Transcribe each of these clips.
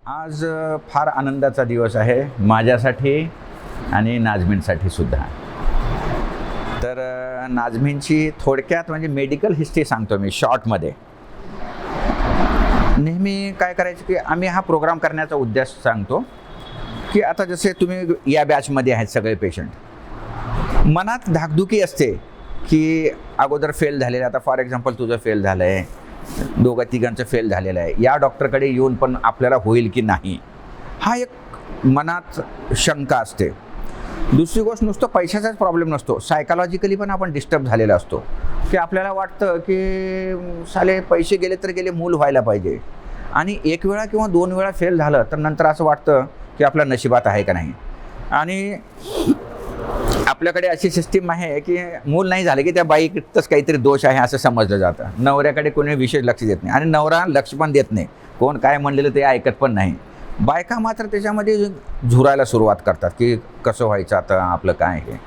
आज फार आनंदाचा दिवस आहे माझ्यासाठी आणि नाझमीनसाठी सुद्धा. तर नाझमीनची थोडक्यात म्हणजे मेडिकल हिस्ट्री सांगतो मी शॉर्टमध्ये. नेहमी काय करायचं की आम्ही हा प्रोग्राम करण्याचा उद्देश सांगतो की आता जसे तुम्ही या बॅचमध्ये आहेत सगळे पेशंट, मनात धाकधुकी असते की अगोदर फेल झालेलं, आता फॉर एक्झाम्पल तुझं फेल झालं आहे, दोघं तिघांचं फेल झालेलं आहे, या डॉक्टरकडे येऊन पण आपल्याला होईल की नाही, हा एक मनात शंका असते. दुसरी गोष्ट, नुसतं पैशाचाच प्रॉब्लेम नसतो, सायकॉलॉजिकली पण आपण डिस्टर्ब झालेला असतो की आपल्याला वाटतं की साले पैसे गेले तर गेले, मूल व्हायला पाहिजे. आणि एक वेळा किंवा दोन वेळा फेल झालं तर नंतर असं वाटतं की आपल्या नशिबात आहे का नाही. आणि आपल्याकडे अशी सिस्टीम आहे की मूल नाही झालं की त्या बाईतच काहीतरी दोष आहे असं समजलं जातं. नवऱ्याकडे कोणी विशेष लक्ष देत नाही आणि नवरा लक्ष पण देत नाही, कोण काय म्हणलेलं ते ऐकत पण नाही. बायका मात्र त्याच्यामध्ये झुरायला सुरुवात करतात की कसं व्हायचं आता आपलं काय आहे.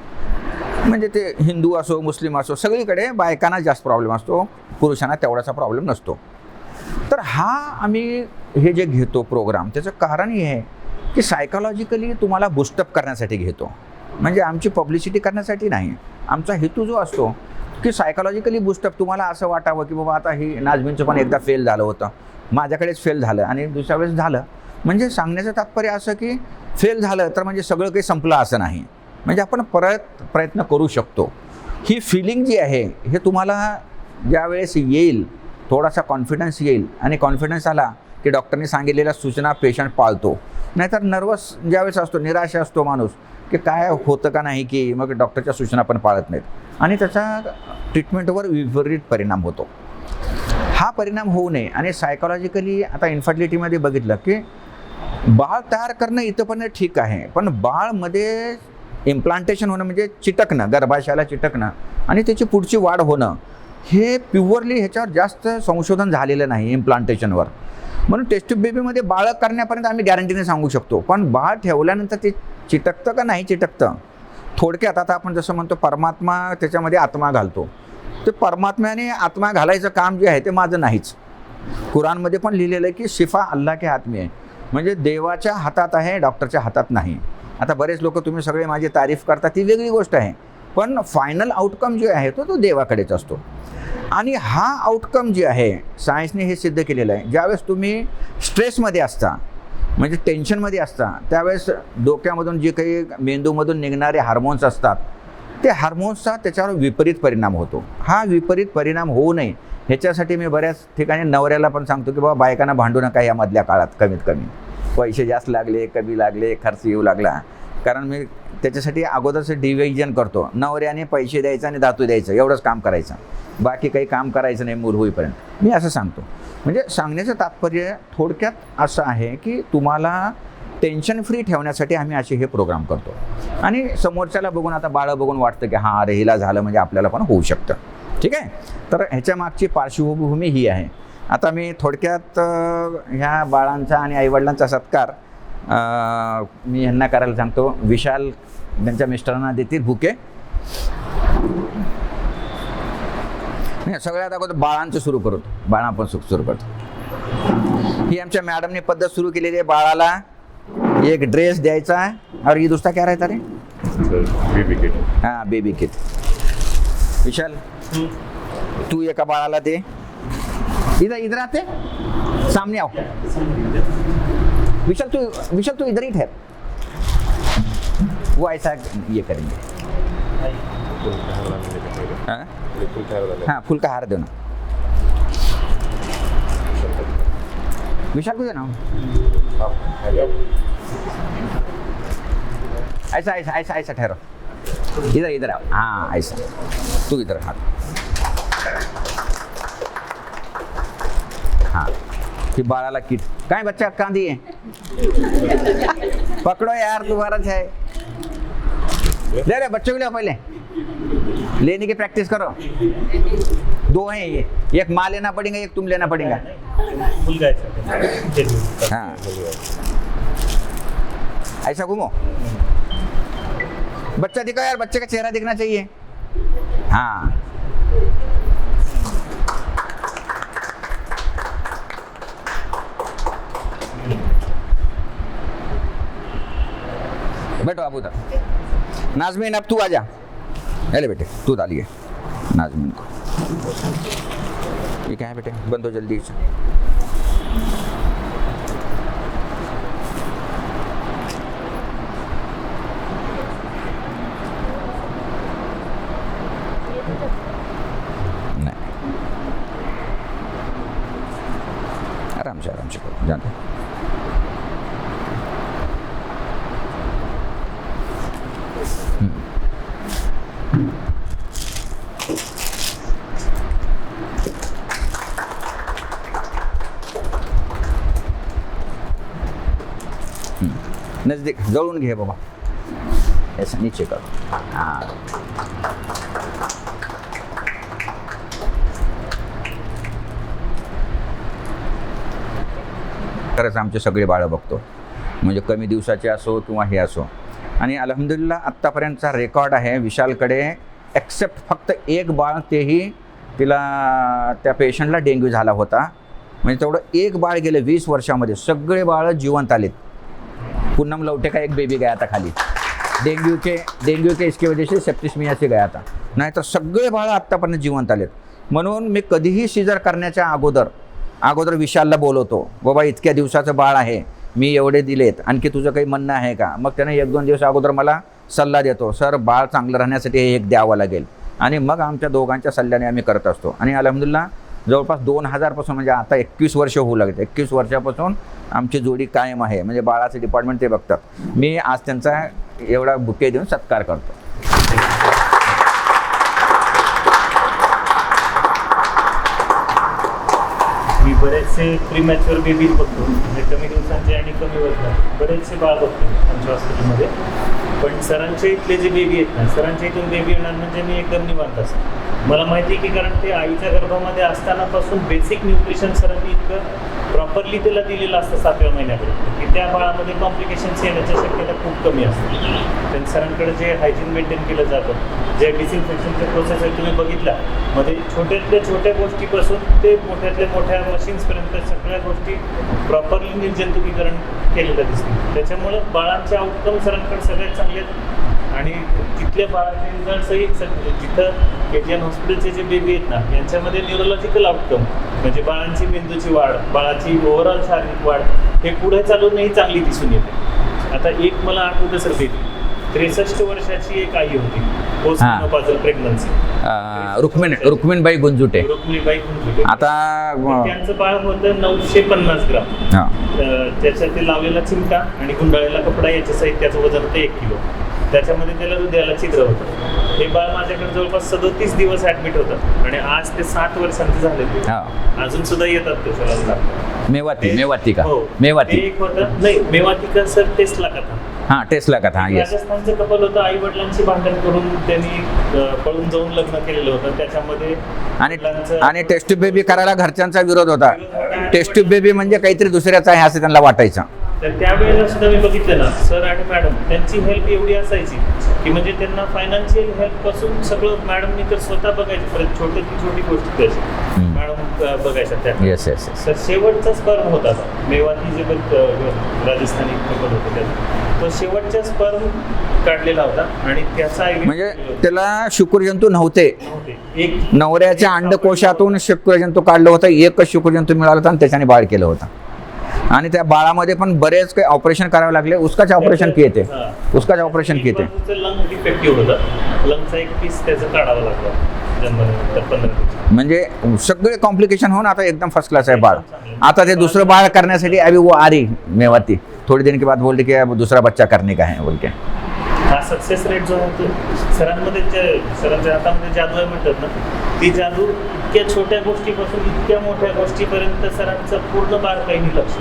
म्हणजे ते हिंदू असो मुस्लिम असो सगळीकडे बायकांना जास्त प्रॉब्लेम असतो, पुरुषांना तेवढाचा प्रॉब्लेम नसतो. तर हा आम्ही हे जे घेतो प्रोग्राम, त्याचं कारण हे आहे की सायकॉलॉजिकली तुम्हाला बूस्टअप करण्यासाठी घेतो. म्हणजे आमची पब्लिसिटी करण्यासाठी नाही. आमचा हेतू जो असतो की सायकॉलॉजिकली बूस्टअप, तुम्हाला असं वाटावं की बाबा आता ही नाझमीनचं पण एकदा फेल झालं होतं, माझ्याकडेच फेल झालं आणि दुसऱ्या वेळेस झालं. म्हणजे सांगण्याचं तात्पर्य असं की फेल झालं तर म्हणजे सगळं काही संपलं असं नाही, म्हणजे आपण परत प्रयत्न करू शकतो. ही फिलिंग जी आहे हे तुम्हाला ज्यावेळेस येईल, थोडासा कॉन्फिडन्स येईल आणि कॉन्फिडन्स आला की डॉक्टरने सांगितलेल्या सूचना पेशंट पाळतो. नाहीतर नर्वस ज्यावेळेस असतो, निराश असतो माणूस की काय होतं का नाही, की मग डॉक्टरच्या सूचना पण पाळत नाहीत आणि त्याचा ट्रीटमेंटवर विपरीत परिणाम होतो. हा परिणाम होऊ नये आणि सायकॉलॉजिकली आता इन्फर्टिलिटीमध्ये बघितलं की बाळ तयार करणं इथं पण ठीक आहे, पण बाळमध्ये इम्प्लांटेशन होणं म्हणजे चिटकणं, गर्भाशयाला चिटकणं आणि त्याची पुढची वाढ होणं, हे प्युअरली ह्याच्यावर जास्त संशोधन झालेलं नाही इम्प्लांटेशनवर. म्हणून टेस्ट बेबीमध्ये बाळ करण्यापर्यंत आम्ही गॅरंटीने सांगू शकतो, पण बाळ ठेवल्यानंतर ते चिटकतं का नाही चिटकतं. थोडक्यात आता आपण जसं म्हणतो परमात्मा त्याच्यामध्ये आत्मा घालतो, ते परमात्म्याने आत्मा घालायचं काम जे आहे ते माझं नाहीच. कुराणमध्ये पण लिहिलेलं आहे की शिफा अल्लाह के हात में आहे, म्हणजे देवाच्या हातात आहे, डॉक्टरच्या हातात नाही. आता बरेच लोक तुम्ही सगळे माझी तारीफ करता, ती वेगळी गोष्ट आहे, पण फायनल आउटकम जो आहे तो देवाकडेच असतो. आणि हा आउटकम जे आहे सायन्सने हे सिद्ध केलेलं आहे, ज्यावेळेस तुम्ही स्ट्रेसमध्ये असता म्हणजे टेन्शनमध्ये असता, त्यावेळेस डोक्यामधून जे काही मेंदूमधून निघणारे हार्मोन्स असतात, ते हार्मोन्सचा त्याच्यावर विपरीत परिणाम होतो. हा विपरीत परिणाम होऊ नये ह्याच्यासाठी मी बऱ्याच ठिकाणी नवऱ्याला पण सांगतो की बाबा बायकांना भांडू नका या मधल्या काळात, कमीत कमी पैसे जास्त लागले, कमी लागले, खर्च येऊ लागला, कारण मी त्याच्यासाठी अगोदरचं डिव्हिजन करतो. नवऱ्याने पैसे द्यायचं आणि धातू द्यायचं, एवढंच काम करायचं, बाकी काही काम करायचं नाही मूल होईपर्यंत, मी असं सांगतो. म्हणजे सांगण्याचं तात्पर्य थोडक्यात असं आहे की तुम्हाला टेन्शन फ्री ठेवण्यासाठी आम्ही असे हे प्रोग्राम करतो. आणि समोरच्याला बघून, आता बाळं बघून वाटतं की हां अरे हिला झालं म्हणजे आपल्याला पण होऊ शकतं. ठीक आहे, तर ह्याच्या मागची पार्श्वभूमी ही आहे. आता मी थोडक्यात ह्या बाळांचा आणि आईवडिलांचा सत्कार मी ह्यांना करायला सांगतो. विशाल त्यांच्या मिस्टरांना देतील बुके. सगळ्यात अगोदर बाळांचं सुरू करतो, बाळा पण सुरू करतो. ही आमच्या मॅडमने पद्धत सुरू केलेली आहे. बाळाला एक ड्रेस द्यायचा और ये दुसरा क्या रहता रे, बेबी किट. हां बेबी किट. विशाल तू एका बाळाला दे, इधर आते सामने आओ. विशाल तू इधर ही ठहर, वो ऐसा ये करेंगे. हाँ फूल का हार दो ना विशाल को, दे ना. ऐसा ऐसा ऐसा ऐसा ठहरो, इधर आओ. हाँ ऐसा, तू इधर हाथ. हाँ कि बाळाला किट काय बच्चा कहाँ दिए, पकड़ो यार तुम्हारा है. ले रहे बच्चों के लिए पहले लेने की प्रैक्टिस करो. दो हैं ये, एक माँ लेना पड़ेगा, एक तुम लेना पड़ेगा. हाँ ऐसा घूमो. बच्चा दिखाओ यार, बच्चे का चेहरा दिखना चाहिए. हाँ बैठो आप उधर। नाजमीन अब तू आ जा, अरे बेटे तू डालिए नाजमीन को। ये क्या है बेटे, बंद हो जल्दी से। नहीं, आराम से करो, जाते। नजदीक जळून घे बाबा, ऐसा नीचे करो। हाँ, खरंच आमचे सगळे बाळं बघतो, म्हणजे कमी दिवसाचे असो किंवा हे असो। आणि अल्हम्दुलिल्लाह आत्तापर्यंतचा रेकॉर्ड आहे विशालकडे, एक्सेप्ट फक्त एक बाळ, तेही तिला त्या पेशंटला डेंग्यू झाला होता, म्हणजे तेवढं एक बाळ गेले 20 वर्षामध्ये, सगळे बाळं जिवंत आलेत। पूनम लवटे का एक बेबी गया था खाली, डेंग्यू के इसकी वजह से सेप्टिस्मिया से गया था, नाही तर सगळे बाळं आत्तापर्यंत जिवंत आलेत। म्हणून मी कधीही सीजर करण्याच्या अगोदर विशालला बोलवतो, बाबा इतक्या दिवसाचं बाळ आहे, मी एवढे दिलेत, आणखी तुझं काही म्हणणं आहे का? मग त्याने 1-2 दिवस अगोदर मला सल्ला देतो, सर बाळ चांगलं राहण्यासाठी हे एक द्यावं लागेल, आणि मग आमच्या दोघांच्या सल्ल्याने आम्ही करत असतो। आणि अल्हम्दुलिल्लाह जवळपास 2000 पासून, म्हणजे आता 21 वर्ष होऊ लागते, 21 वर्षापासून आमची जोडी कायम आहे, म्हणजे बाळाचं डिपार्टमेंट ते बघतात। मी आज त्यांचा एवढा बुके देऊन सत्कार करतो। मी बरेचसे प्रीमॅच्युअर बेबीज बघतो, म्हणजे कमी दिवसांचे आणि कमी वजनाचे बरेचसे बाळ बघतो आमच्या हॉस्पिटलमध्ये। पण सरांच्या इथले जे बेबी आहेत ना, सरांच्या इथून बेबी येणार म्हणजे मी एकदम निवांत असतो। मला माहिती आहे की कारण ते आईच्या गर्भामध्ये असतानापासून बेसिक न्यूट्रिशन सरांनी इतकं प्रॉपरली त्याला दिलेलं असतं 7व्या महिन्यापर्यंत, की त्या बाळामध्ये कॉम्प्लिकेशन्स येण्याच्या शक्यता खूप कमी असते। त्यांनी सरांकडे जे हायजीन मेंटेन केलं जातं, जे डिसइन्फेक्शनचे प्रोसेस आहे तुम्ही बघितला, मध्ये छोट्यातल्या छोट्या गोष्टीपासून ते मोठ्यातल्या मोठ्या मशीन्सपर्यंत सगळ्या गोष्टी प्रॉपरली निर्जंतुकीकरण केलेलं दिसतं। त्याच्यामुळं बाळांचे आउटकम सरांकडे सगळ्यात चांगले आहेत। आणि तिथल्या बाळाचे रिझल्टसही जिथं KGN हॉस्पिटलचे जे बेबी आहेत ना, यांच्यामध्ये न्यूरोलॉजिकल आउटकम म्हणजे बाळांची मेंदूची वाढ, बाळाची ओव्हरऑल शारीरिक वाढ हे पुढे चालूनही चांगली दिसून येते। आता एक मला आठवतं सर, बेबी 63 वर्षाची एक आई होती, पोस्ट मेनोपॉजल प्रेग्नन्सी, रुक्मिणबाई गुंजुटे। आता त्यांचं बाळ होतं 950 ग्राम, त्याच्यात ते लावलेला चिमटा आणि गुंडाळलेला कपडा याच्या सहित त्याचं वजन होतं 1 किलो। त्याच्यामध्ये त्याला हृदयाला छिद्र होतं। हे बाळ माझ्याकडे जवळपास 37 दिवस ॲडमिट होतं आणि आज ते 7 वर्षांचे झाले, अजून सुद्धा येतात ते सरांना। मेवाती का? हो, मेवाती एक होतं, नाही मेवाती का सर, टेस्ला का था, हाँ टेस्ला का था, येस। राजस्थानचं कपल होतं, आई वडिलांची भांडण करून त्यांनी पळून जाऊन लग्न केलेलं होतं। त्याच्यामध्ये आणि टेस्ट ट्यूब बेबी करायला घरच्यांचा विरोध होता। टेस्ट ट्यूब बेबी म्हणजे काहीतरी दुसऱ्याचा आहे असं त्यांना वाटायचं। तर त्यावेळेला सुद्धा मी बघितलं ना, सर आणि मॅडम त्यांची हेल्प एवढी असायची की म्हणजे त्यांना फायनान्शियल हेल्पपासून सगळं मॅडमनी तर स्वतः बघायची, परत छोटी गोष्टी त्याची मॅडम बघायच्या त्या। Yes yes yes. तर शेवटचा स्पर्म होता मेवाती जे राजस्थानी कपल होते त्याचा, तो शेवटचा स्पर्म काढलेला होता आणि त्याचा म्हणजे त्याला शुक्रजंतू नव्हते, एक नवऱ्याच्या अंडकोशातून शुक्रजंतू काढलं होतं, एकच शुक्रजंतू मिळाला होता आणि त्याच्याने बाळ केलं होतं। आणि त्या बाळामध्ये पण बरेच काही ऑपरेशन करावे लागले, उसकाच ऑपरेशन किए थे, लंग डिफेक्टिव्ह होता, लंगचा एक पीस त्याचं काढावं लागलं जन्मल्यानंतर 15 दिवस। म्हणजे सगळे कॉम्प्लिकेशन होऊन आता एकदम फर्स्ट क्लास आहे बाळ। आता ते दुसरं बाळ करण्यासाठी अभी वो आ रही मेवाती, थोड़ी दिन के बाद बोलते की अब दूसरा बच्चा करने का है बोल के। हा सक्सेस रेट जो आहे तो सरांमध्ये सरांच्या हातामध्ये जादू आहे म्हणतात ना, ती जादू इतक्या छोट्या गोष्टीपासून इतक्या मोठ्या गोष्टीपर्यंत सरांचं पूर्ण बारकाईने लक्ष,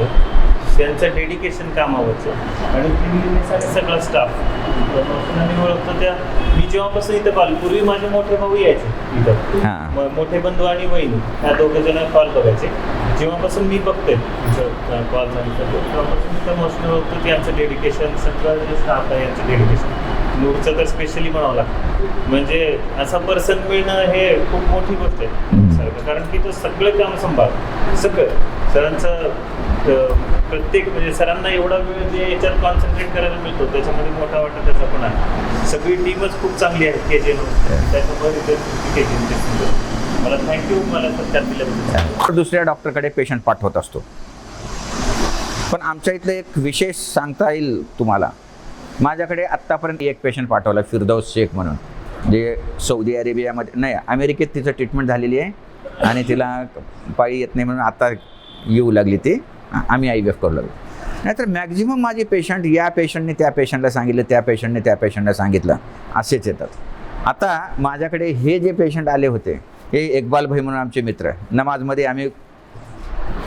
त्यांचं डेडिकेशन कामावरचं आणि टीमने सगळा स्टाफ मी ओळखतो। त्या मी जेव्हापासून इथं कॉल, पूर्वी माझे मोठे भाऊ यायचे इथं, मोठे बंधू आणि वहिनी ह्या दोघं जण कॉल बघायचे। जेव्हापासून मी बघतोय कॉल झाली तेव्हापासून इथं मोस्टली ओळखतो की आमचं डेडिकेशन, सगळं जे स्टाफ आहे यांचं डेडिकेशन, नूरचं तर स्पेशली म्हणावं लागतं। म्हणजे असा पर्सन मिळणं हे खूप मोठी गोष्ट आहे। सारखं, कारण की तो सगळं काम सांभाळ सगळं सरांचं प्रत्येक म्हणजे सरांना एवढा वेळ जे याच्यात कॉन्सन्ट्रेट करायला मिळतो त्याच्यामध्ये मोठा वाटा त्याचा पण आहे. सगळी टीमच खूप चांगली आहे KJ त्याच्यामुळे KJ सुंदर. मला थँक्यू मला त्यात दिल्याबद्दल. दुसऱ्या डॉक्टरकडे पेशंट पाठवत असतो. पण आमच्या इथलं एक विशेष सांगता येईल तुम्हाला. माझ्याकडे आत्तापर्यंत एक पेशंट पाठवला फिरदौस शेख म्हणून, जे सौदी अरेबियामध्ये नाही अमेरिकेत तिचं ट्रीटमेंट झालेली आहे आणि तिला पाळी येत नाही म्हणून आता येऊ लागली ती, आम्ही IVF करू लागलो. नाहीतर मॅक्झिमम माझे पेशंट या पेशंटने त्या पेशंटला सांगितलं, त्या पेशंटने त्या पेशंटला सांगितलं, असेच येतात. आता माझ्याकडे हे जे पेशंट आले होते हे इकबाल भाई म्हणून आमचे मित्र, नमाजमध्ये आम्ही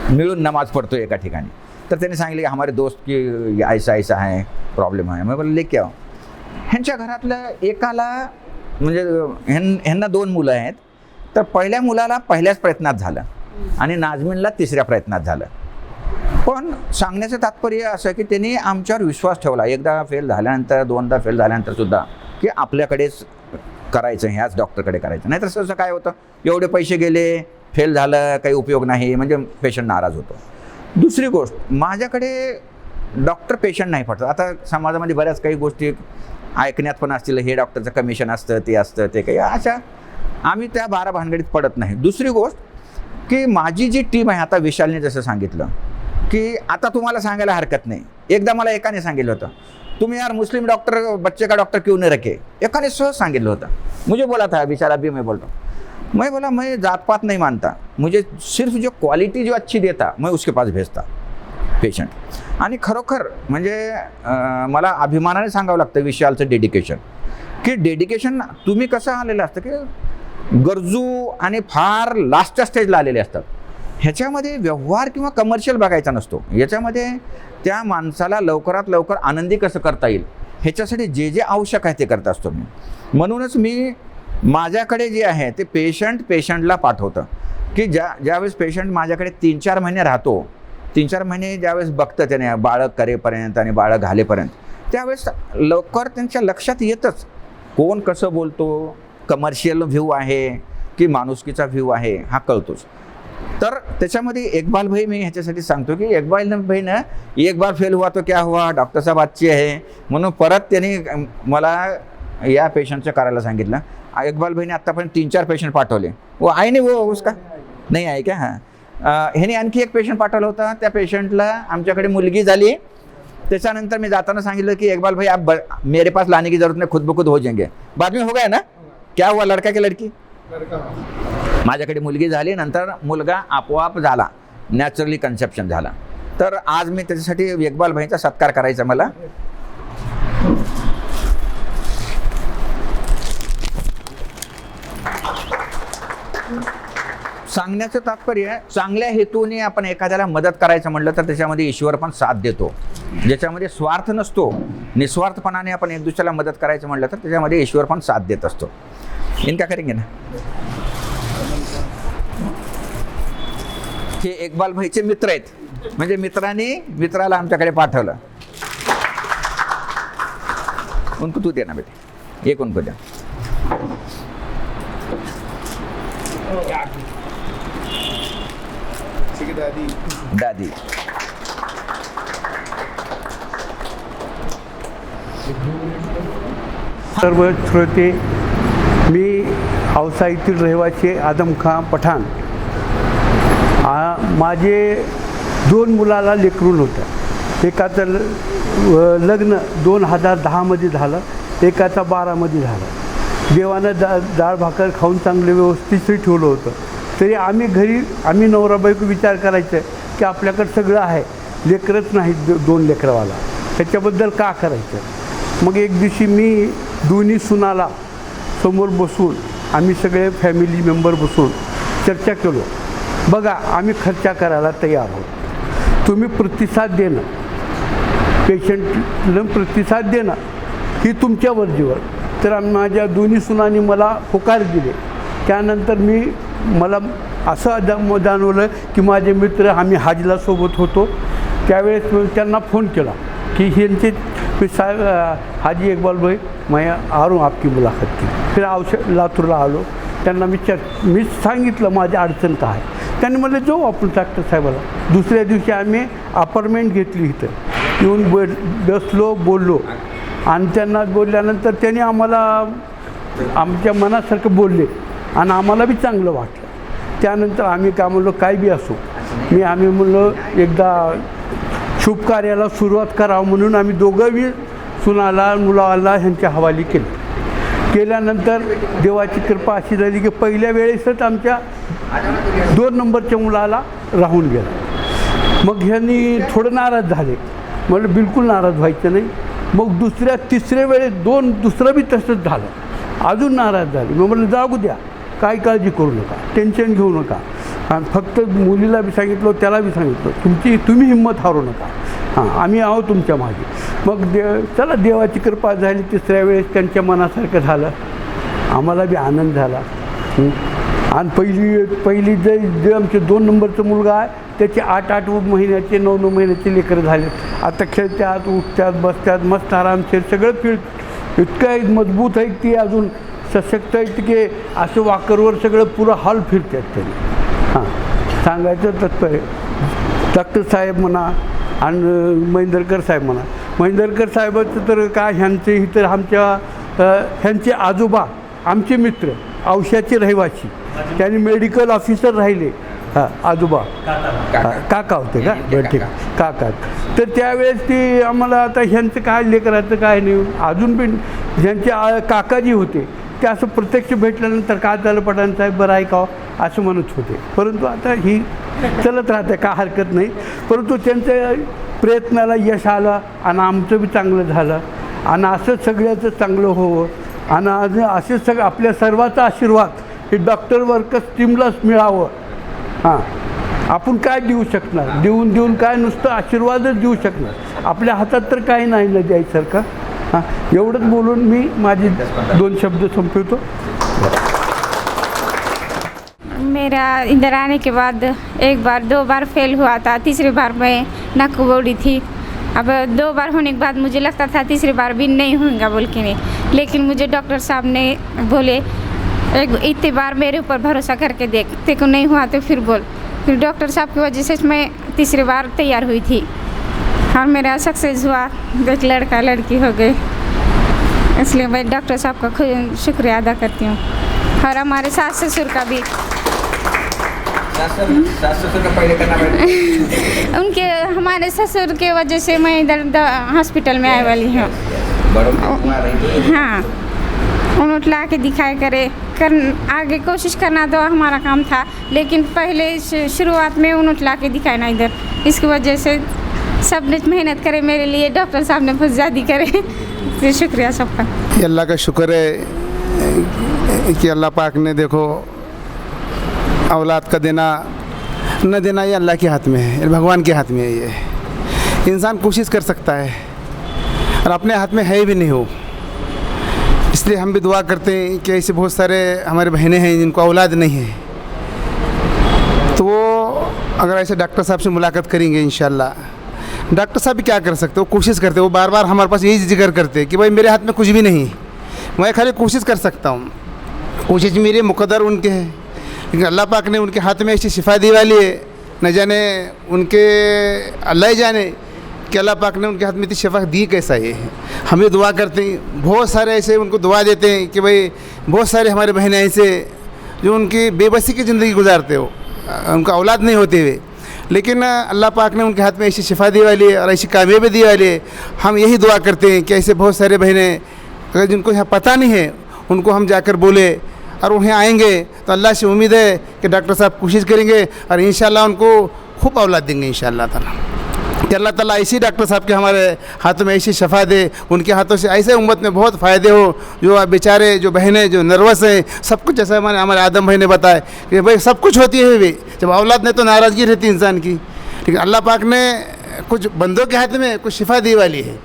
मिळून नमाज पढ़तो एका ठिकाणी. तर त्यांनी सांगितले की हमारे दोस्त की ऐसा ऐसा है प्रॉब्लेम आहे. मग बोलले क्या ह्यांच्या घरातलं एकाला म्हणजे ह्यांना 2 मुलं आहेत. तर पहिल्या मुलाला पहिल्याच प्रयत्नात झालं आणि नाजमीनला 3ऱ्या प्रयत्नात झालं. पण सांगण्याचं तात्पर्य असं की त्यांनी आमच्यावर विश्वास ठेवला. एकदा फेल झाल्यानंतर 2दा फेल झाल्यानंतर सुद्धा की आपल्याकडेच करायचं, ह्याच डॉक्टरकडे करायचं. नाहीतर सहसा काय होतं, एवढे पैसे गेले, फेल झालं, काही उपयोग नाही, म्हणजे पेशंट नाराज होतो. दुसरी गोष्ट, माझ्याकडे डॉक्टर पेशंट नाही पाठवत. आता समाजामध्ये बऱ्याच काही गोष्टी ऐकण्यात पण असतील, हे डॉक्टरचं कमिशन असतं, ते असतं, ते काही अशा आम्ही त्या 12 भानगडीत पडत नाही. दुसरी गोष्ट की माझी जी टीम आहे, आता विशालने जसं सांगितलं की आता तुम्हाला सांगायला हरकत नाही. एकदा मला एकाने सांगितलं होतं, तुम्ही यार मुस्लिम डॉक्टर बच्चे का डॉक्टर क्यों नहीं रखे, एकाने सहज सांगितलं होतं. मुझे बोला था विशाल, अभी मैं बोल रहा हूँ, मैं बोला मैं जात पात नहीं मानता, मुझे सिर्फ जो क्वालिटी जो अच्छी देता मैं उसके पास भेजता पेशंट. आणि खरोखर म्हणजे मला अभिमानाने सांगावं लागतं विशालचं डेडिकेशन, की डेडिकेशन तुम्ही कसं आलेलं असतं की गरजू आणि फार लास्टच्या स्टेजला आलेले असतात. ह्याच्यामध्ये व्यवहार किंवा कमर्शियल बघायचा नसतो. याच्यामध्ये त्या माणसाला लवकरात लवकर आनंदी कसं करता येईल ह्याच्यासाठी जे जे आवश्यक आहे ते करत असतो मी. म्हणूनच मी माझ्याकडे जे आहे ते पेशंटला पाठवतं की ज्यावेळेस पेशंट माझ्याकडे 3-4 महिने राहतो, 3-4 महिने ज्यावेळेस बघतं त्याने बाळक करेपर्यंत आणि बाळक घालेपर्यंत, त्यावेळेस लवकर त्यांच्या लक्षात येतच कोण कसं बोलतो, कमर्शियल व्ह्यू आहे की माणुसकीचा व्ह्यू आहे हा कळतोच. तर त्याच्यामध्ये इकबाल भाई मी ह्याच्यासाठी सांगतो की इकबाल भाई ना एक बार फेल हुआ तो क्या हुआ, डॉक्टर साहब अच्छे आहे म्हणून परत त्यांनी मला या पेशंटचं करायला सांगितलं. इकबाल भाईने आत्तापर्यंत 3-4 पेशंट पाठवले. वो आहे नाही वो उसका नाही आहे क्या. हां, ह्याने आणखी एक पेशंट पाठवला होता. त्या पेशंटला आमच्याकडे मुलगी झाली. त्याच्यानंतर मी जाताना सांगितलं की इकबाल भाई आप मेरे पास लाने की जरूरत नहीं, खुद ब खुद हो जाएंगे. बाद में हो गया ना. क्या हुआ, लड़का की लड़की. माझ्याकडे मुलगी झाली, नंतर मुलगा आपोआप झाला, नॅचरली कन्सेप्शन झाला. तर आज मी त्याच्यासाठी इकबाल भाईचा सत्कार करायचा मला. सांगण्याचं तात्पर्य, चांगल्या हेतूने आपण एखाद्याला मदत करायचं म्हटलं तर त्याच्यामध्ये ईश्वर पण साथ देतो. ज्याच्यामध्ये स्वार्थ नसतो, निस्वार्थपणाने आपण एक दुसऱ्याला मदत करायचं म्हटलं तर त्याच्यामध्ये ईश्वर पण साथ देत असतो. इनका करेंगे ना. हे इकबाल भाईचे मित्र आहेत, म्हणजे मित्राला आमच्याकडे पाठवलं. उनको तू दे ना बेटे, एक उनको द्या. दादी सर्व श्रोते, मी औसा येथील रहिवासी आदम खान पठाण. माझे 2 मुलाला लेकरून होतं. एकाचं लग्न 2010मध्ये झालं, एकाचा 12मध्ये झालं. देवानं डाळ भाकर खाऊन चांगले व्यवस्थित ठेवलं होतं. तरी आम्ही नवरा बायको विचार करायचं की आपल्याकडं सगळं आहे, लेकरच नाही 2 लेकरवाला, ह्याच्याबद्दल का करायचं. मग एक दिवशी मी दोन्ही सुनाला समोर बसून आम्ही सगळे फॅमिली मेंबर बसून चर्चा केलो. बघा, आम्ही खर्च करायला तयार आहोत, तुम्ही प्रतिसाद देणं, पेशंटला प्रतिसाद देणं ही तुमच्या मर्जीवर. तर माझ्या दोन्ही सुनांनी मला होकार दिले. त्यानंतर मला असं जाणवलं की माझे मित्र, आम्ही हाजला सोबत होतो, त्यावेळेस त्यांना फोन केला कि ह्यांचे साहब हाजी इकबाल भाई मैं आ रहा हूँ आपकी मुलाकात की. फिर लातूरला आलो. त्यांना मी सांगितलं माझी अडचण काय. त्यांनी म्हणलं जाऊ आपण डॉक्टर साहेबाला. दुसऱ्या दिवशी आम्ही अपॉइंटमेंट घेतली इथं येऊन बसलो बोललो आणि त्यांना बोलल्यानंतर त्यांनी आम्हाला आमच्या मनासारखं बोलले आणि आम्हाला बी चांगलं वाटलं. त्यानंतर आम्ही काय म्हणलो काय बी असो आम्ही म्हणलो एकदा शुभ कार्याला सुरुवात करावं म्हणून आम्ही दोघं बी सुनाला मुलाला ह्यांच्या हवाली केल्यानंतर देवाची कृपा अशी झाली की पहिल्या वेळेसच आमच्या 2 नंबरच्या मुलाला राहून गेला. मग ह्यांनी थोडं नाराज झाले. म्हणलं बिलकुल नाराज व्हायचं नाही. मग तिसऱ्या वेळेस दुसरं बी तसंच झालं. अजून नाराज झाले. मग म्हणलं जाऊ द्या काय काळजी करू नका टेन्शन घेऊ नका. आणि फक्त मुलीला बी सांगितलं त्याला बी सांगितलं तुम्ही हिंमत हारू नका. हां आम्ही आहोत तुमच्या मागे. मग चला देवाची कृपा झाली. तिसऱ्या वेळेस त्यांच्या मनासारखं झालं. आम्हाला बी आनंद झाला. आणि पहिली जे आमचे 2 नंबरचा मुलगा आहे त्याचे 8 महिन्याचे 9 महिन्याचे लेकरं झाले. आता खेळतात उठतात बसतात मस्त आरामशीर सगळं इतकं मजबूत आहे की अजून सशक्त आहेत की असं वाकरवर सगळं पुरं हॉल फिरतात त्यांनी. हां सांगायचं तात्पर्य डॉक्टर साहेब म्हणा आणि महेंदरकर साहेब म्हणा. महेंदरकर साहेबाचं तर काय ह्यांचे इतर ह्यांचे आजोबा आमचे मित्र औषधाचे रहिवासी त्यांनी मेडिकल ऑफिसर राहिले. हां आजोबा काका होते का बरं ठीक काका. तर त्यावेळेस ती आम्हाला आता ह्यांचं काय लेकराचं काय नाही. अजून पण ज्यांचे काकाजी होते ते असं प्रत्यक्ष भेटल्यानंतर काय झालं पठाण साहेब बरं आहे का असं म्हणत होते. परंतु आता ही चलत राहते काय हरकत नाही. परंतु त्यांच्या प्रयत्नाला यश आलं आणि आमचं बी चांगलं झालं आणि असं सगळ्याचं चांगलं होवं आणि असे आपल्या सर्वांचा आशीर्वाद हे डॉक्टर वर्कर्स टीमलाच मिळावं. हां आपण काय देऊ शकणार देऊन काय नुसतं आशीर्वादच देऊ शकणार. आपल्या हातात तर काही नाही ना द्यायसारखं. हां एवढंच बोलून मी माझे 2 शब्द संपवतो. मेरा इधर आने के बाद 1 बार 2 बार फेल हुआ था. तीसरी बार मैं नाकबौड़ी थी. अब 2 बार होने के बाद मुझे लगता था तीसरी बार भी नहीं होगा बोल के नहीं. लेकिन मुझे डॉक्टर साहब ने बोले इतनी बार मेरे ऊपर भरोसा करके देख तेरे को नहीं हुआ तो फिर बोल. फिर डॉक्टर साहब की वजह से मैं तीसरी बार तैयार हुई थी और मेरा सक्सेस हुआ. एक लड़का लड़की हो गए. इसलिए मैं डॉक्टर साहब का शुक्रिया अदा करती हूँ. और हमारे सास ससुर का भी उनके हमारे ससुर के वजह से मैं इधर हॉस्पिटल में आने वाली हूँ. हाँ उन्होंने ला के दिखाए आगे कोशिश करना तो हमारा काम था. लेकिन पहले शुरुआत में उन्होंने ला के दिखाए ना इधर. इसकी वजह से सब ने मेहनत करे मेरे लिए. डॉक्टर साहब ने बहुत ज़्यादा करे. तो शुक्रिया सबका. अल्लाह का शुक्र है कि अल्लाह पाक ने देखो औलाद का देना न देना ये अल्लाह के हाथ में है भगवान के हाथ में है. ये इंसान कोशिश कर सकता है और अपने हाथ में है भी नहीं हो. इसलिए हम भी दुआ करते हैं कि ऐसे बहुत सारे हमारे बहनें हैं जिनको औलाद नहीं है तो वो अगर ऐसे डॉक्टर साहब से मुलाकात करेंगे इंशाल्लाह. डॉक्टर साहब भी क्या कर सकते वो कोशिश करते वो बार हमारे पास यही जिक्र करते कि भाई मेरे हाथ में कुछ भी नहीं मैं खाली कोशिश कर सकता हूँ. कोशिश मेरे मुकद्दर उनके हैं लेकिन अल्लाह पाक ने उनके हाथ में ऐसी शिफा दी वाली है. न जाने उनके अल्लाह ही जाने कि अल्लाह पाक ने उनके हाथ में इतनी शिफा दी कैसा है. हम भी दुआ करते हैं. बहुत सारे ऐसे उनको दुआ देते हैं कि भाई बहुत सारे हमारे बहनें ऐसे जो उनकी बेबसी की ज़िंदगी गुजारते हो उनका औलाद नहीं होते हुए लेकिन अल्लाह पाक ने उनके हाथ में ऐसी शिफा दी वाली है और ऐसी कामयाबी दी वाली है. हम यही दुआ करते हैं कि ऐसे बहुत सारे बहनें अगर जिनको यहाँ पता नहीं है उनको हम जाकर बोले और उन्हें आएंगे तो अल्लाह से उम्मीद है कि डॉक्टर साहब कोशिश करेंगे और इंशाल्लाह उनको खूब औलाद देंगे इंशाल्लाह ताला. कि अल्लाह ताला ऐसी डॉक्टर साहब के हमारे हाथों में ऐसी शफा दे उनके हाथों से ऐसे उम्मत में बहुत फ़ायदे हो. जो बेचारे जो बहनें जो नर्वस हैं सब कुछ जैसा हमारे आदम भाई ने बताया कि भाई सब कुछ होती है भी जब औलाद नहीं तो नाराज़गी रहती इंसान की. लेकिन अल्लाह पाक ने कुछ बंदों के हाथ में कुछ शिफा दी वाली है.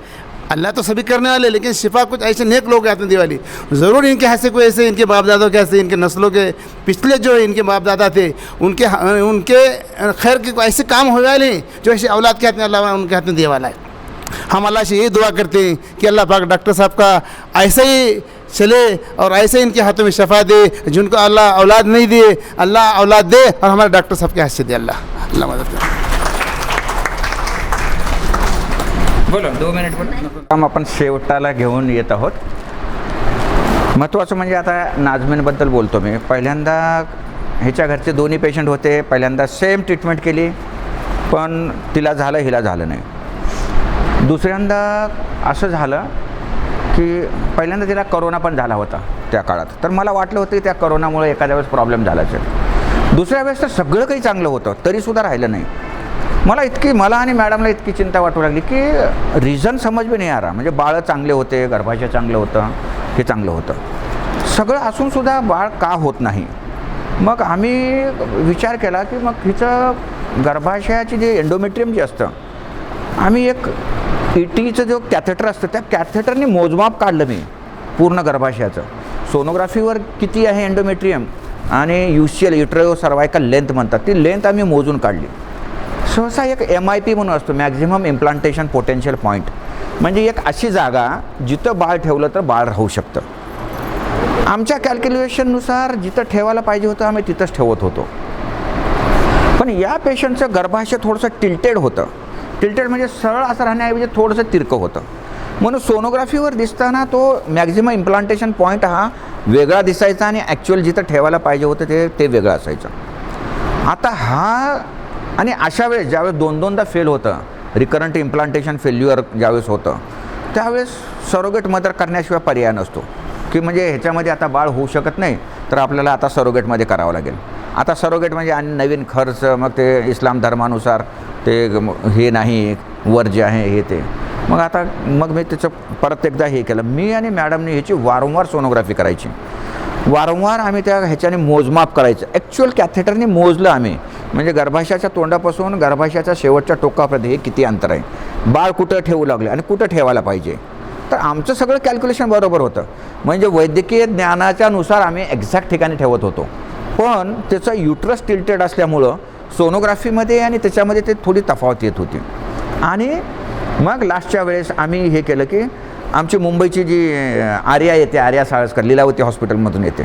अल्लाह तो सभी करने वाले लेकिन शिफा कुछ ऐसे नेक लोग के हाथ में दी वाली. ज़रूर इनके हाथ से कोई ऐसे इनके बाप दादों के हाथ से इनके नस्लों के पिछले जो इनके बाप दादा थे उनके खैर के ऐसे काम हो वाले जो ऐसे औलाद के हाथ में अल्लाह उनके हाथ में दिए वाला है. हम अल्लाह से यही दुआ करते हैं कि अल्लाह पाक डॉक्टर साहब का ऐसे ही चले और ऐसे इनके हाथों में शफा दे, जिनको अल्लाह औलाद नहीं दिए अल्लाह औलाद दे, और हमारे डॉक्टर सबके हाथ से दे अल्लाह मदद करे। बोलो 2 मिनिट काम आपण शेवटाला घेऊन येत आहोत. महत्त्वाचं म्हणजे आता नाझमीनबद्दल बोलतो मी. पहिल्यांदा ह्याच्या घरचे दोन्ही पेशंट होते. पहिल्यांदा सेम ट्रीटमेंट केली, पण तिला झालं, हिला झालं नाही. दुसऱ्यांदा असं झालं की पहिल्यांदा तिला करोना पण झाला होता त्या काळात. तर मला वाटलं होतं की त्या करोनामुळे एखाद्या वेळेस प्रॉब्लेम झाला असेल. दुसऱ्या वेळेस तर सगळं काही चांगलं होतं, तरीसुद्धा राहिलं नाही. मला आणि मॅडमला इतकी चिंता वाटू लागली की रिझन समज भी नाही आ रहा. म्हणजे बाळ चांगले होते, गर्भाशय चांगलं होतं, हे चांगलं होतं, सगळं असूनसुद्धा बाळ का होत नाही. मग आम्ही विचार केला की मग हिचं गर्भाशयाची जे एंडोमेट्रियम जे असतं, आम्ही एक ईटीचं जो कॅथेटर असतं त्या कॅथेटरने मोजमाप काढलं मी पूर्ण गर्भाशयाचं. सोनोग्राफीवर किती आहे एंडोमेट्रियम आणि UCL युट्रो सर्वायकल लेंथ म्हणतात, ती लेंथ आम्ही मोजून काढली. सहसा एक MIP म्हणून असतो, मॅक्झिमम इम्प्लांटेशन पोटेन्शियल पॉईंट. म्हणजे एक अशी जागा जिथं बाळ ठेवलं तर बाळ राहू शकतं. आमच्या कॅल्क्युलेशननुसार जिथं ठेवायला पाहिजे होतं आम्ही तिथंच ठेवत होतो. पण या पेशंटचं गर्भाशय थोडंसं टिल्टेड होतं. टिल्टेड म्हणजे सरळ असं राहण्याऐवजी थोडंसं तिरकं होतं. म्हणून सोनोग्राफीवर दिसताना तो मॅक्झिमम इम्प्लांटेशन पॉईंट हा वेगळा दिसायचा आणि ॲक्च्युअल जिथं ठेवायला पाहिजे होतं ते वेगळं असायचं. आता हा आणि अशा वेळेस ज्यावेळेस 2-2दा फेल होतं, रिकरंट इम्प्लांटेशन फेल्युअर ज्यावेळेस होतं, त्यावेळेस सरोगेट मदर करण्याशिवाय पर्याय नसतो. की म्हणजे ह्याच्यामध्ये आता बाळ होऊ शकत नाही, तर आपल्याला आता सरोगेटमध्ये करावं लागेल. आता सरोगेट म्हणजे आणि नवीन खर्च, मग ते इस्लाम धर्मानुसार ते हे नाही, वर्ज्य आहे हे ते. मग मी त्याचं परत एकदा हे केलं. मी आणि मॅडमने ह्याची वारंवार सोनोग्राफी करायची. वारंवार आम्ही त्या ह्याच्याने मोजमाप करायचं. ॲक्च्युअल कॅथेटरने मोजलं आम्ही, म्हणजे गर्भाशयाच्या तोंडापासून गर्भाशयाच्या शेवटच्या टोकापर्यंत हे किती अंतर आहे, बाळ कुठं ठेवू लागले आणि कुठं ठेवायला पाहिजे. तर आमचं सगळं कॅल्क्युलेशन बरोबर होतं. म्हणजे वैद्यकीय ज्ञानाच्या नुसार आम्ही एक्झॅक्ट ठिकाणी ठेवत होतो. पण त्याचं युट्रस टिल्टेड असल्यामुळं सोनोग्राफीमध्ये आणि त्याच्यामध्ये ते थोडी तफावत येत होती. आणि मग लास्टच्या वेळेस आम्ही हे केलं की आमची मुंबईची जी आर्या येते, आर्या साळसकर लीलावती हॉस्पिटलमधून येते,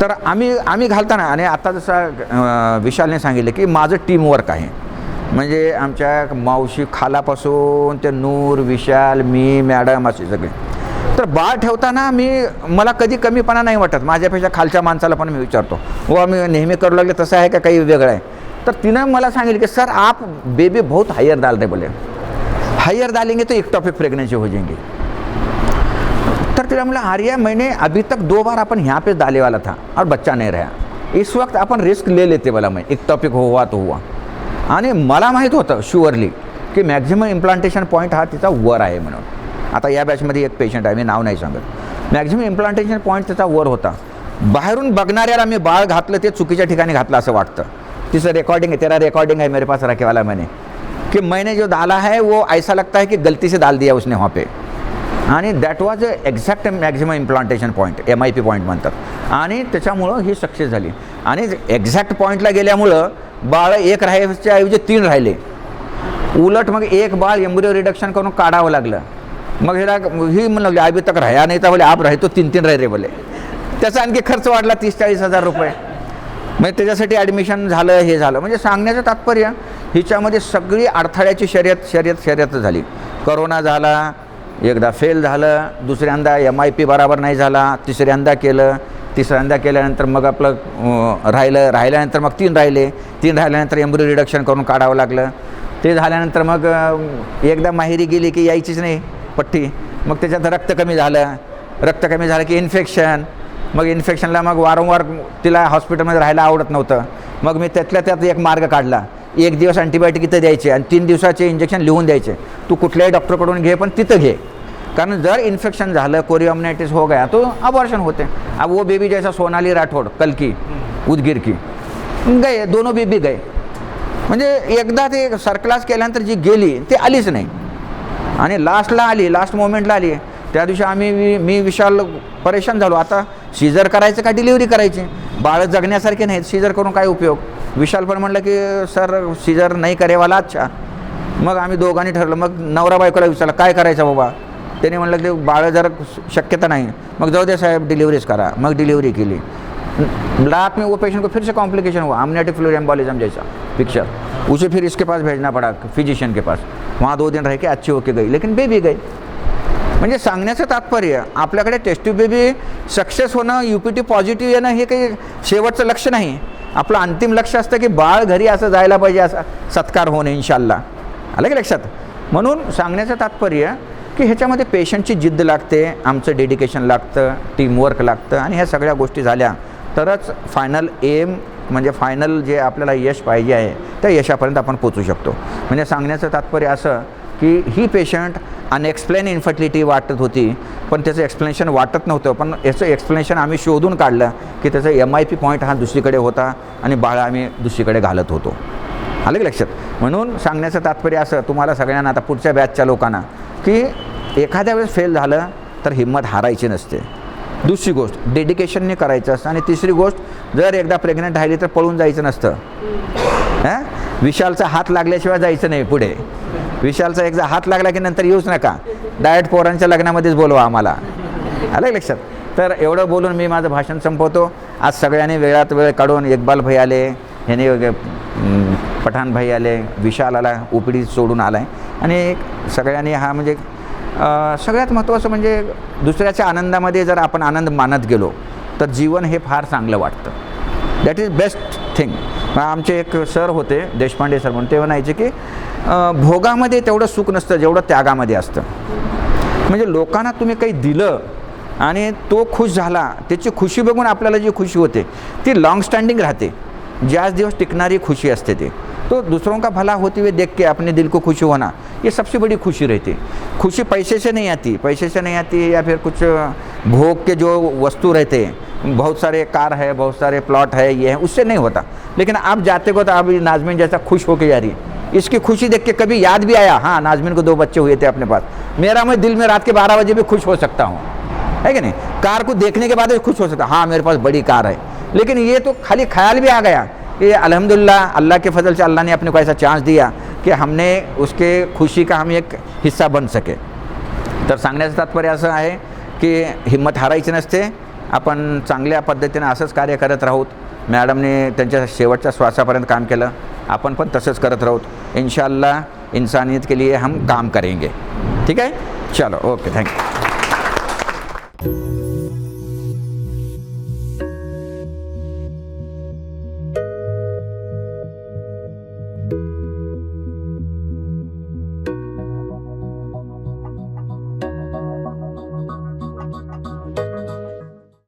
तर आम्ही घालताना, आणि आता जसं विशालने सांगितलं की माझं टीमवर्क आहे. म्हणजे आमच्या मावशी खालापासून ते नूर, विशाल, मी, मॅडम असे सगळे. तर बाळ ठेवताना मला कधी कमीपणा नाही वाटत. माझ्यापेक्षा खालच्या माणसाला पण मी विचारतो, हो आम्ही नेहमी करू लागले तसं आहे का काही वेगळं आहे. तर तिनं मला सांगितलं की सर आप बेबी बहुत हायर डाल रहे, बोले हायर डालेंगे तो इक्टॉपिक प्रेगनेंसी हो जाएंगी. तर तिला म्हणलं आर्या मैंने अभी तक 2 बार अपन यहाँ पे डाले वाला था और बच्चा नहीं रहा. इस वक्त अपन रिस्क ले लेते बोला मैं, इक्टॉपिक हुआ तो हुआ. आणि मला माहीत होतं शुअरली की मॅक्झिमम इम्प्लांटेशन पॉईंट हा तिचा वर आहे म्हणून. आता या बॅचमध्ये एक पेशंट आहे, मी नाव नाही सांगत. मॅक्झिमम इम्प्लांटेशन पॉईंट त्याचा वर होता. बाहेरून बघणाऱ्याला मी बाळ घातलं ते चुकीच्या ठिकाणी घातलं असं वाटतं. तिचं रेकॉर्डिंग है, तेरा रेकॉर्डिंग है मेरे पास रखे वाला मैंने, कि मैंने जो डाला है वो ऐसा लगता है कि गलती से डाल दिया उसने वहाँ पे. आणि that was exact maximum implantation point, MIP point म्हणतात. आणि त्याच्यामुळं ही सक्सेस झाली. आणि एक्झॅक्ट पॉईंटला गेल्यामुळं बाळ एक राहायच्या ऐवजी 3 राहिले. उलट मग एक बाळ एम्ब्रियो रिडक्शन करून काढावं लागलं. मग ही म्हणलं लागली अभी तक राहा नाही तर बोले आप राहतो 3 राहिले बोले. त्याचा आणखी खर्च वाढला 30-40 हजार रुपये. म्हणजे त्याच्यासाठी ॲडमिशन झालं, हे झालं. म्हणजे सांगण्याचं तात्पर्य हिच्यामध्ये सगळी अडथळ्याची शर्यत झाली. करोना झाला, एकदा फेल झालं, दुसऱ्यांदा MIP बरोबर नाही झाला, तिसऱ्यांदा केल्यानंतर मग आपलं राहिल्यानंतर मग 3 राहिल्यानंतर एम्ब्रियो रिडक्शन करून काढावं लागलं. ते झाल्यानंतर मग एकदा माहेरी गेली की यायचीच नाही पट्टी. मग त्याच्यात रक्त कमी झालं की इन्फेक्शन. मग इन्फेक्शनला मग वारंवार तिला हॉस्पिटलमध्ये राहायला आवडत नव्हतं. मग मी त्यात एक मार्ग काढला. 1 दिवस अँटीबायोटिक इथं द्यायचे आणि 3 दिवसाचे इंजेक्शन लिहून द्यायचे. तू कुठल्याही डॉक्टरकडून घे पण तिथं घे, कारण जर इन्फेक्शन झालं, कोरियोमनाइटिस हो गया तो अबॉर्शन होते. अब वो बेबी जैसा सोनाली राठौड़ कल की उदगीर की गए, दोनों बेबी गए. म्हणजे एकदा ते सरक्लास केल्यानंतर जी गेली ते आलीच नाही. आणि लास्ट मोमेंटला आली. त्या दिवशी मी विशाल परेशान झालो. आता सीझर करायचं का डिलिव्हरी करायची, बाळ जगण्यासारखे नाहीत, सीझर करून काय उपयोग. विशाल पण म्हणलं की सर सीझर नाही करेवाला. अच्छा. मग आम्ही दोघांनी ठरलं. मग नवरा बायकोला विचारलं काय करायचं बाबा. त्याने म्हणलं ते बाळ जर शक्यता नहीं, मग जाओ दे साहब डिलीवरीज करा, मग डिलीवरी के लिए रात में वो पेशेंट को फिर से कॉम्प्लिकेशन हुआ, अमनियोटिक फ्लूइड एम्बोलिज्म जैसा पिक्चर, उसे फिर इसके पास भेजना पड़ा फिजिशियन के पास, वहाँ 2 दिन रह के अच्छी होके गई, लेकिन बेबी गई. म्हणजे सांगण्याचं तात्पर्य आपल्याकडे टेस्ट ट्यूब बेबी सक्सेस होणं, UPT पॉझिटिव्ह येणं हे काही शेवटचं लक्ष नाही. आपलं अंतिम लक्ष असतं की बाळ घरी असं जायला पाहिजे, असा सत्कार होणे इन्शाल्लाह. आलं की लक्षात. म्हणून सांगण्याचं तात्पर्य की ह्याच्यामध्ये पेशंटची जिद्द लागते, आमचं डेडिकेशन लागतं, टीमवर्क लागतं, आणि ह्या सगळ्या गोष्टी झाल्या तरच फायनल एम म्हणजे फायनल जे आपल्याला यश पाहिजे आहे त्या यशापर्यंत आपण पोचू शकतो. म्हणजे सांगण्याचं तात्पर्य असं की ही पेशंट अनएक्सप्लेन इन्फर्टिलिटी वाटत होती, पण त्याचं एक्सप्लेनेशन वाटत नव्हतं, पण याचं एक्सप्लेनेशन आम्ही शोधून काढलं की त्याचा MIP पॉईंट हा दुसरीकडे होता आणि बाळ आम्ही दुसरीकडे घालत होतो. आलं की लक्षात. म्हणून सांगण्याचं तात्पर्य असं तुम्हाला सगळ्यांना, आता पुढच्या बॅचच्या लोकांना, की एखाद्या वेळेस फेल झालं तर हिंमत हारायची नसते. दुसरी गोष्ट डेडिकेशनने करायचं असतं, आणि तिसरी गोष्ट जर एकदा प्रेग्नंट राहिली तर पळून जायचं नसतं. हां, विशालचा हात लागल्याशिवाय जायचं नाही पुढे. विशालचा एकदा हात लागला की नंतर येऊच नका, डायरेक्ट पोरांच्या लग्नामध्येच बोलवा आम्हाला. आलं की लक्षात. तर एवढं बोलून मी माझं भाषण संपवतो. आज सगळ्यांनी वेळात वेळ काढून, इक्बाल भाई आले, ह्याने पठाण भाई आले, विशाल आला, OPD सोडून आला आहे, आणि सगळ्यांनी हा म्हणजे सगळ्यात महत्त्वाचं म्हणजे दुसऱ्याच्या आनंदामध्ये जर आपण आनंद मानत गेलो तर जीवन हे फार चांगलं वाटतं. That is best thing. आमचे एक सर होते, देशपांडे सर म्हणून, ते म्हणायचे की भोगामध्ये तेवढं सुख नसतं जेवढं त्यागामध्ये असतं. म्हणजे लोकांना तुम्ही काही दिलं आणि तो खुश झाला, त्याची खुशी बघून आपल्याला जी खुशी होते ती लॉन्ग स्टँडिंग राहते, ज्याच दिवस टिकणारी खुशी असते ते. तो दूसरों का भला होते हुए देख के अपने दिल को खुश होना, ये सबसे बड़ी खुशी रहती. खुशी पैसे से नहीं आती, पैसे से नहीं आती, या फिर कुछ भोग के जो वस्तु रहते हैं, बहुत सारे कार है, बहुत सारे प्लॉट है, ये है, उससे नहीं होता. लेकिन आप जाते को तो अभी नाजमीन जैसा खुश होके जा रही है, इसकी खुशी देख के कभी याद भी आया, हाँ नाजमीन को 2 बच्चे हुए थे अपने पास, मेरा मैं दिल में रात के 12 बजे भी खुश हो सकता हूँ, है कि नहीं. कार को देखने के बाद भी खुश हो सकता, हाँ मेरे पास बड़ी कार है. लेकिन ये तो खाली ख्याल भी आ गया कि अल्हम्दुलिल्लाह अल्लाह के फजल से अल्लाह ने अपने को ऐसा चांस दिया कि हमने उसके खुशी का हम एक हिस्सा बन सके. तर सांगण्याचं तात्पर्य असं आहे की हिंमत हारायची नसते, आपण चांगल्या पद्धतीने असंच कार्य करत राहूत. मॅडमने त्यांच्या शेवटच्या श्वासापर्यंत काम केलं, आपण पण तसंच करत राहूत. इंशाअल्लाह इंसानियत के लिए हम काम करेंगे. ठीक आहे, चलो, ओके, थँक्यू.